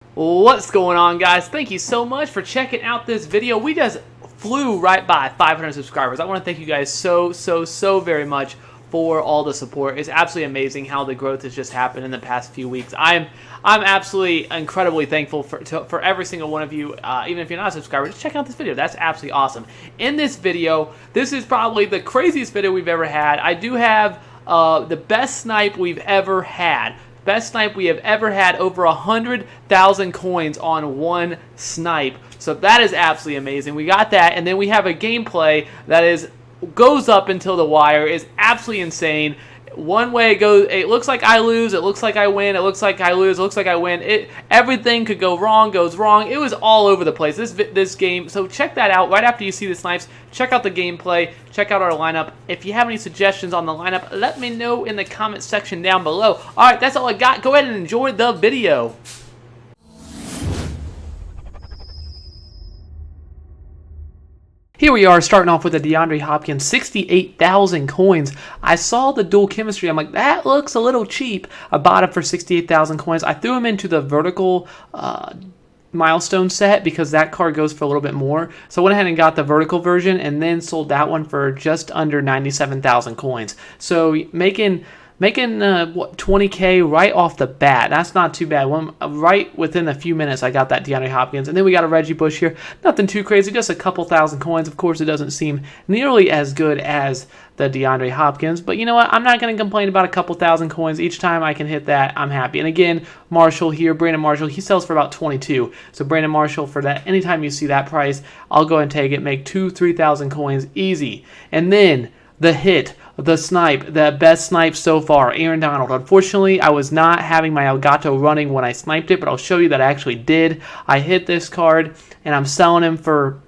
What's going on, guys? Thank you so much for checking out this video. We just flew right by 500 subscribers. I want to thank you guys so very much for all the support. It's absolutely amazing how the growth has just happened in the past few weeks. I'm absolutely incredibly thankful for every single one of you. Even if you're not a subscriber, just check out this video. That's absolutely awesome. In this video, this is probably the craziest video we've ever had. I do have the best snipe we've ever had. Best snipe we have ever had, over 100,000 coins on one snipe. So that is absolutely amazing. We got that, and then we have a gameplay that goes up until the wire. Is absolutely insane. One way it goes, it looks like I lose, it looks like I win, it looks like I lose, it looks like I win. Everything could go wrong, goes wrong. It was all over the place, this game. So check that out right after you see the snipes. Check out the gameplay, check out our lineup. If you have any suggestions on the lineup, let me know in the comment section down below. Alright, that's all I got. Go ahead and enjoy the video. Here we are, starting off with a DeAndre Hopkins, 68,000 coins. I saw the dual chemistry. I'm like, that looks a little cheap. I bought it for 68,000 coins. I threw him into the vertical milestone set because that card goes for a little bit more. So I went ahead and got the vertical version and then sold that one for just under 97,000 coins. So making what, 20K right off the bat. That's not too bad. Right within a few minutes, I got that DeAndre Hopkins. And then we got a Reggie Bush here. Nothing too crazy, just a couple thousand coins. Of course, it doesn't seem nearly as good as the DeAndre Hopkins. But you know what? I'm not going to complain about a couple thousand coins. Each time I can hit that, I'm happy. And again, Marshall here, Brandon Marshall, he sells for about 22. So Brandon Marshall, for that, anytime you see that price, I'll go and take it. Make 2,000-3,000 coins easy. And then the hit, the snipe, the best snipe so far, Aaron Donald. Unfortunately, I was not having my Elgato running when I sniped it, but I'll show you that I actually did. I hit this card, and I'm selling him for,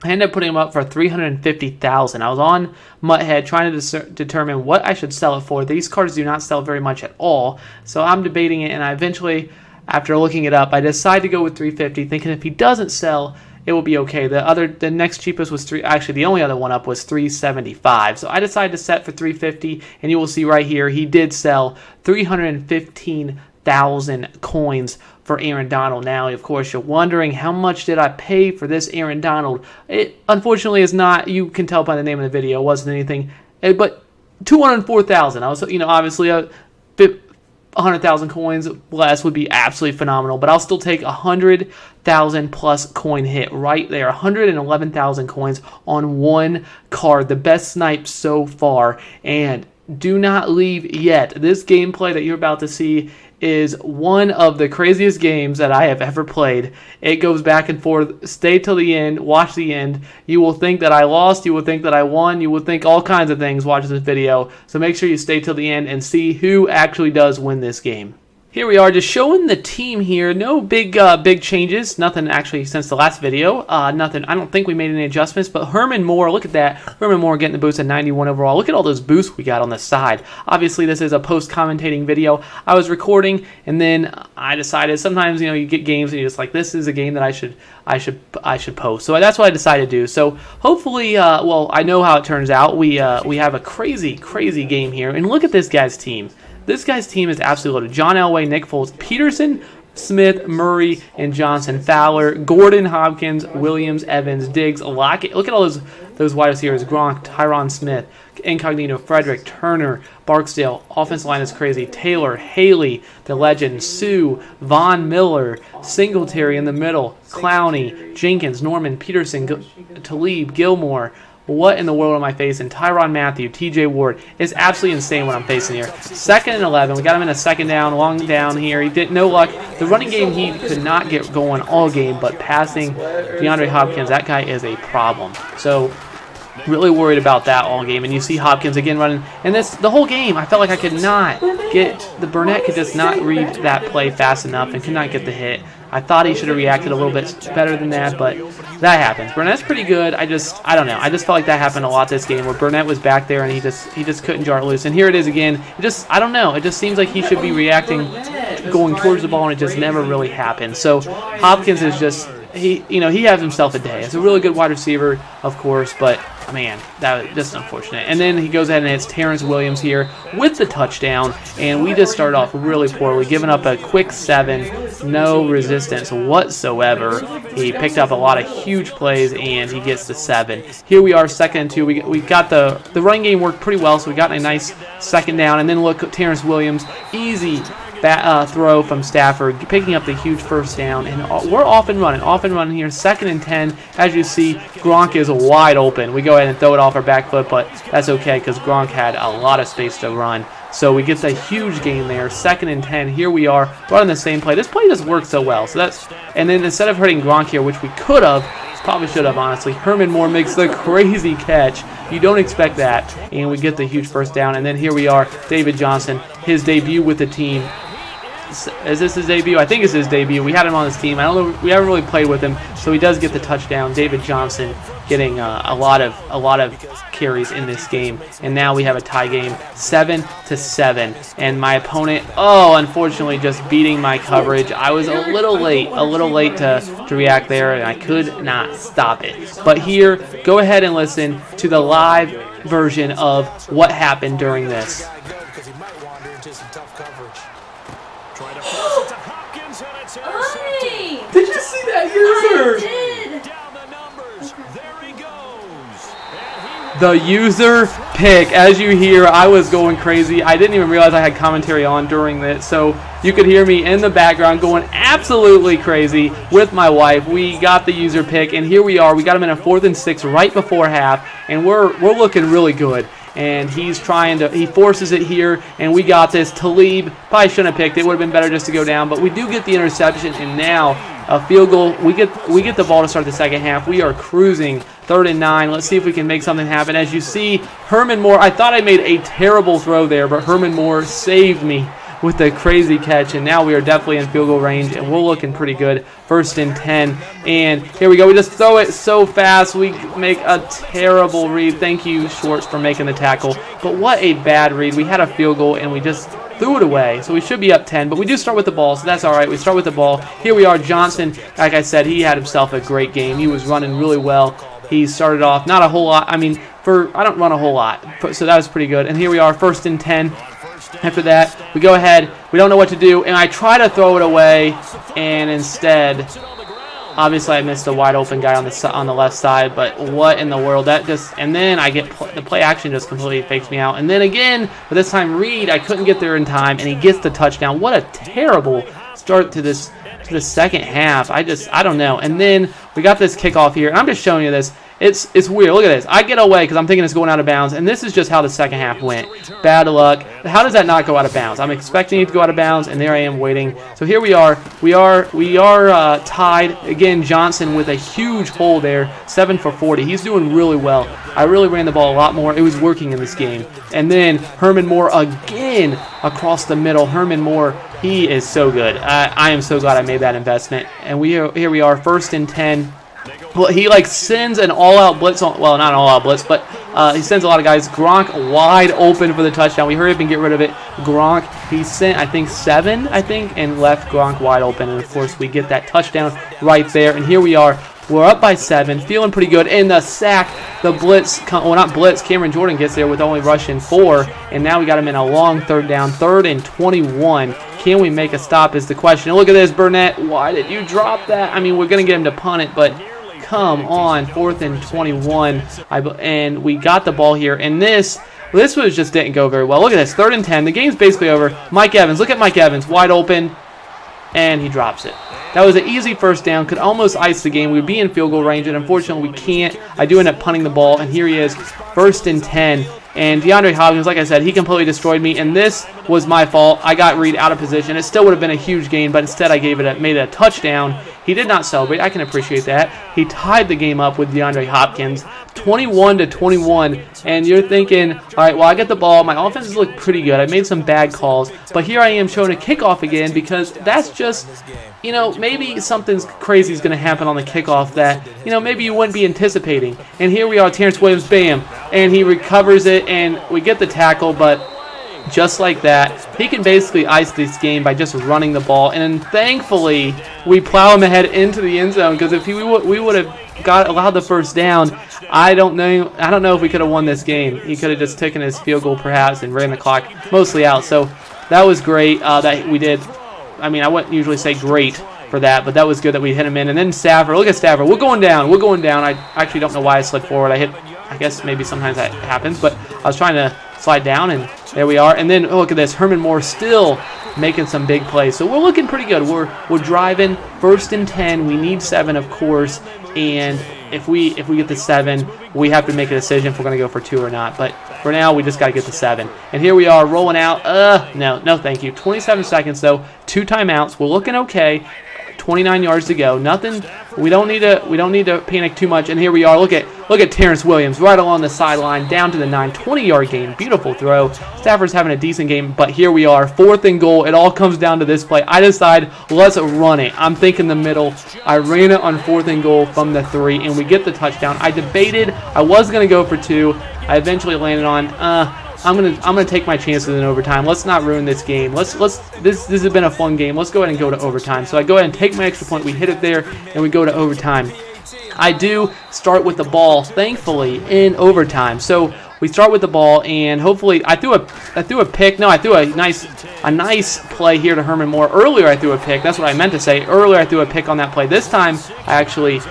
I ended up putting him up for 350,000. I was on Mutthead trying to determine what I should sell it for. These cards do not sell very much at all, so I'm debating it, and I eventually, after looking it up, I decided to go with 350, thinking if he doesn't sell, it will be okay. The next cheapest was the only other one up was 375. So I decided to set for 350, and you will see right here he did sell 315,000 coins for Aaron Donald. Now, of course, you're wondering how much did I pay for this Aaron Donald? It unfortunately is not. You can tell by the name of the video, it wasn't anything, but 204,000. I was, obviously 100,000 coins less would be absolutely phenomenal, but I'll still take 100,000 plus coin hit right there. 111,000 coins on one card, the best snipe so far. And do not leave yet. This gameplay that you're about to see is one of the craziest games that I have ever played. It goes back and forth. Stay till the end. Watch the end. You will think that I lost. You will think that I won. You will think all kinds of things watching this video. So make sure you stay till the end and see who actually does win this game. Here we are, just showing the team here. No big changes. Nothing actually since the last video. Nothing. I don't think we made any adjustments. But Herman Moore, look at that. Herman Moore getting the boost at 91 overall. Look at all those boosts we got on the side. Obviously, this is a post-commentating video. I was recording, and then I decided. Sometimes you get games, and you're just like, this is a game that I should post. So that's what I decided to do. So hopefully, well, I know how it turns out. We have a crazy game here, and look at this guy's team. This guy's team is absolutely loaded. John Elway, Nick Foles, Peterson, Smith, Murray, and Johnson. Fowler, Gordon, Hopkins, Williams, Evans, Diggs, Lockett. Look at all those wide receivers. Gronk, Tyron Smith, Incognito, Frederick, Turner, Barksdale. Offensive line is crazy. Taylor, Haley, the legend, Sue, Von Miller, Singletary in the middle, Clowney, Jenkins, Norman, Peterson, Talib, Gilmore. What in the world am I facing? Tyrann Mathieu, TJ Ward. It's absolutely insane what I'm facing here. 2nd and 11. We got him in a second down, long down here. He did no luck. The running game, he could not get going all game, but passing DeAndre Hopkins, that guy is a problem. So really worried about that all game. And you see Hopkins again running. And the whole game, I felt like I could not get, Burnett could just not read that play fast enough and could not get the hit. I thought he should have reacted a little bit better than that, but that happens. Burnett's pretty good. I don't know. I just felt like that happened a lot this game, where Burnett was back there and he just couldn't jar it loose. And here it is again. I don't know. It just seems like he should be reacting, going towards the ball, and it just never really happens. So Hopkins is just he has himself a day. It's a really good wide receiver, of course, but man, that was just unfortunate. And then he goes ahead and hits Terrence Williams here with the touchdown, and we just started off really poorly, giving up a quick 7, no resistance whatsoever. He picked up a lot of huge plays, and he gets the 7. Here we are, 2nd and 2. We got the running game worked pretty well, so we got a nice 2nd down. And then look, Terrence Williams, easy throw from Stafford, picking up the huge 1st down, and we're off and running here. 2nd and 10. As you see, Gronk is wide open. We go ahead and throw it off our back foot, but that's okay because Gronk had a lot of space to run. So we get the huge gain there. 2nd and 10. Here we are running the same play. This play just worked so well. And then instead of hurting Gronk here, which we could have, probably should have, honestly, Herman Moore makes the crazy catch. You don't expect that, and we get the huge 1st down. And then here we are, David Johnson, his debut with the team. Is this his debut? I think it's his debut. We had him on this team. I don't know. We haven't really played with him, so he does get the touchdown. David Johnson getting a lot of carries in this game, and now we have a tie game, 7-7. And my opponent, unfortunately, just beating my coverage. I was a little late to react there, and I could not stop it. But here, go ahead and listen to the live version of what happened during this. Did you see that user? I did. The user pick. As you hear, I was going crazy. I didn't even realize I had commentary on during this, so you could hear me in the background going absolutely crazy with my wife. We got the user pick, and here we are. We got him in a 4th and 6 right before half, and we're looking really good. And he forces it here, and we got this. Talib probably shouldn't have picked it. It would have been better just to go down, but we do get the interception, and now a field goal. We get the ball to start the 2nd half. We are cruising, 3rd and 9. Let's see if we can make something happen. As you see, Herman Moore, I thought I made a terrible throw there, but Herman Moore saved me with the crazy catch, and now we are definitely in field goal range, and we're looking pretty good. 1st and 10, and here we go. We just throw it so fast. We make a terrible read. Thank you, Schwartz, for making the tackle, but what a bad read. We had a field goal, and we just threw it away, so we should be up 10, but we do start with the ball, so that's all right. We start with the ball. Here we are. Johnson, like I said, he had himself a great game. He was running really well. He started off not a whole lot. I mean, I don't run a whole lot, so that was pretty good. And here we are, 1st and 10. After that, we go ahead. We don't know what to do, and I try to throw it away, and instead, obviously, I missed a wide open guy on the left side. But what in the world? And then I get the play action just completely fakes me out. And then again, but this time Reed, I couldn't get there in time, and he gets the touchdown. What a terrible start to this the 2nd half. I don't know. And then we got this kickoff here, and I'm just showing you this. It's weird. Look at this. I get away because I'm thinking it's going out of bounds, and this is just how the 2nd half went. Bad luck. How does that not go out of bounds? I'm expecting it to go out of bounds, and there I am waiting. So here we are. We are tied. Again, Johnson with a huge hole there, 7 for 40. He's doing really well. I really ran the ball a lot more. It was working in this game. And then Herman Moore again across the middle. Herman Moore, he is so good. I am so glad I made that investment. And here we are, 1st and 10. Well, he sends an all-out blitz on. Well, not an all-out blitz, but he sends a lot of guys. Gronk wide open for the touchdown. We hurry up and get rid of it. Gronk, he sent, I think, 7, and left Gronk wide open. And, of course, we get that touchdown right there. And here we are. We're up by 7, feeling pretty good. And the sack, the blitz, well, not blitz, Cameron Jordan gets there with only rushing 4. And now we got him in a long 3rd down, 3rd and 21. Can we make a stop is the question. And look at this, Burnett. Why did you drop that? I mean, we're going to get him to punt it, but come on, 4th and 21. And we got the ball here. And this was just didn't go very well. Look at this, 3rd and 10. The game's basically over. Mike Evans, look at Mike Evans, wide open, and he drops it. That was an easy 1st down, could almost ice the game. We'd be in field goal range, and unfortunately we can't. I do end up punting the ball, and here he is, 1st and 10. And DeAndre Hopkins, like I said, he completely destroyed me, and this was my fault. I got Reed out of position. It still would have been a huge gain, but instead I made it a touchdown. He did not celebrate. I can appreciate that. He tied the game up with DeAndre Hopkins, 21-21, and you're thinking, all right, well, I get the ball. My offenses look pretty good. I made some bad calls, but here I am showing a kickoff again because that's just, maybe something crazy is going to happen on the kickoff that, maybe you wouldn't be anticipating. And here we are, Terrence Williams, bam, and he recovers it, and we get the tackle, but just like that. He can basically ice this game by just running the ball, and then thankfully we plow him ahead into the end zone, because if we would have allowed the first down, I don't know if we could have won this game. He could have just taken his field goal perhaps and ran the clock mostly out. So that was great that we did. I mean, I wouldn't usually say great for that, but that was good that we hit him in. And then Stafford, look at Stafford. We're going down. I actually don't know why I slid forward. I guess maybe sometimes that happens, but I was trying to slide down, and there we are. And then look at this, Herman Moore still making some big plays. So we're looking pretty good. We're driving 1st and 10. We need 7, of course, and if we get the 7, we have to make a decision if we're going to go for 2 or not. But for now, we just got to get the 7. And here we are rolling out. No, thank you. 27 seconds though. 2 timeouts. We're looking okay. 29 yards to go. Nothing. We don't need to panic too much. And here we are. Look at Terrence Williams right along the sideline down to the 9. 20-yard gain. Beautiful throw. Stafford's having a decent game, but here we are. 4th and goal. It all comes down to this play. I decide let's run it. I'm thinking the middle. I ran it on 4th and goal from the 3, and we get the touchdown. I debated. I was gonna go for 2. I eventually landed on. I'm gonna take my chances in overtime. Let's not ruin this game. This has been a fun game. Let's go ahead and go to overtime. So I go ahead and take my extra point. We hit it there, and we go to overtime. I do start with the ball, thankfully, in overtime. So we start with the ball, and hopefully I threw a pick. No, I threw a nice play here to Herman Moore. Earlier I threw a pick. That's what I meant to say. Earlier I threw a pick on that play. This time I actually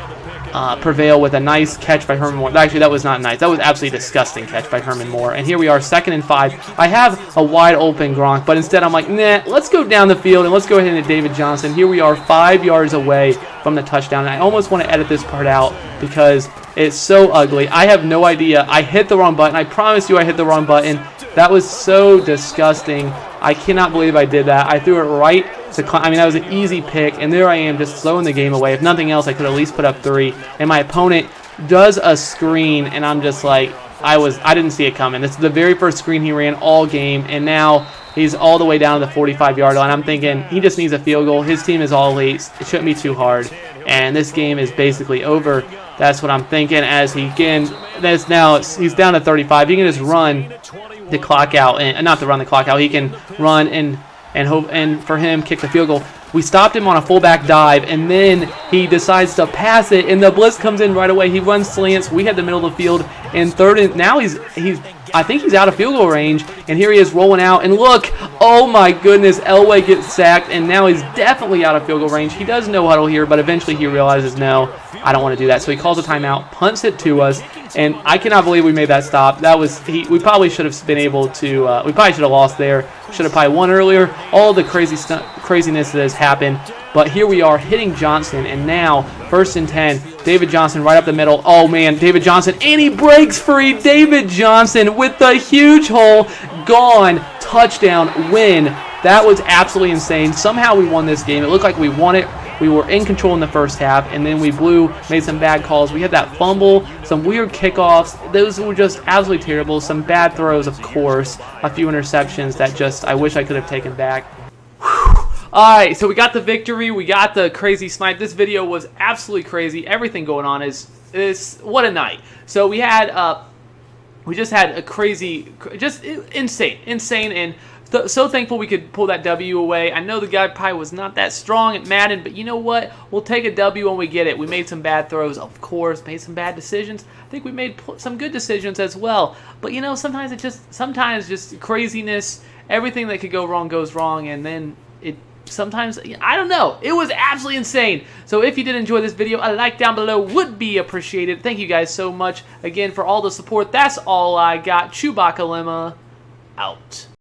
prevail with a nice catch by Herman Moore. Actually, that was not nice. That was absolutely disgusting catch by Herman Moore. And here we are, 2nd and 5. I have a wide open Gronk, but instead I'm like, nah, let's go down the field and let's go ahead into David Johnson. Here we are, 5 yards away from the touchdown. And I almost want to edit this part out because it's so ugly. I have no idea. I hit the wrong button. I promise you I hit the wrong button. That was so disgusting. I cannot believe I did that. I threw it right to that was an easy pick, and there I am just throwing the game away. If nothing else, I could at least put up 3. And my opponent does a screen, and I'm just like, I didn't see it coming. This is the very first screen he ran all game, and now he's all the way down to the 45-yard line. I'm thinking he just needs a field goal. His team is all elite. It shouldn't be too hard, and this game is basically over. That's what I'm thinking. As he's down to 35. He can just run the clock out, and not to run the clock out. He can run and for him kick the field goal. We stopped him on a fullback dive, and then he decides to pass it, and the blitz comes in right away. He runs slants. We had the middle of the field, and 3rd and now I think he's out of field goal range, and here he is rolling out, and look, oh my goodness, Elway gets sacked, and now he's definitely out of field goal range. He does no huddle here, but eventually he realizes, no, I don't want to do that. So he calls a timeout, punts it to us, and I cannot believe we made that stop. We probably should have been able to, we probably should have lost there. Should have probably won earlier. All the craziness that has happened. But here we are hitting Johnson, and now 1st and 10. David Johnson right up the middle. Oh man, David Johnson, and he breaks free. David Johnson with the huge hole. Gone. Touchdown. Win. That was absolutely insane. Somehow we won this game. It looked like we won it. We were in control in the first half, and then we made some bad calls. We had that fumble, some weird kickoffs. Those were just absolutely terrible. Some bad throws, of course. A few interceptions that I wish I could have taken back. Alright, so we got the victory. We got the crazy snipe. This video was absolutely crazy. Everything going on is what a night. So we just had a crazy, just insane, and so thankful we could pull that W away. I know the guy probably was not that strong at Madden, but you know what? We'll take a W when we get it. We made some bad throws, of course, made some bad decisions. I think we made some good decisions as well. But you know, sometimes just craziness, everything that could go wrong goes wrong, and then sometimes, I don't know. It was absolutely insane. So if you did enjoy this video, a like down below would be appreciated. Thank you guys so much again for all the support. That's all I got. ChewbaccaLemma out.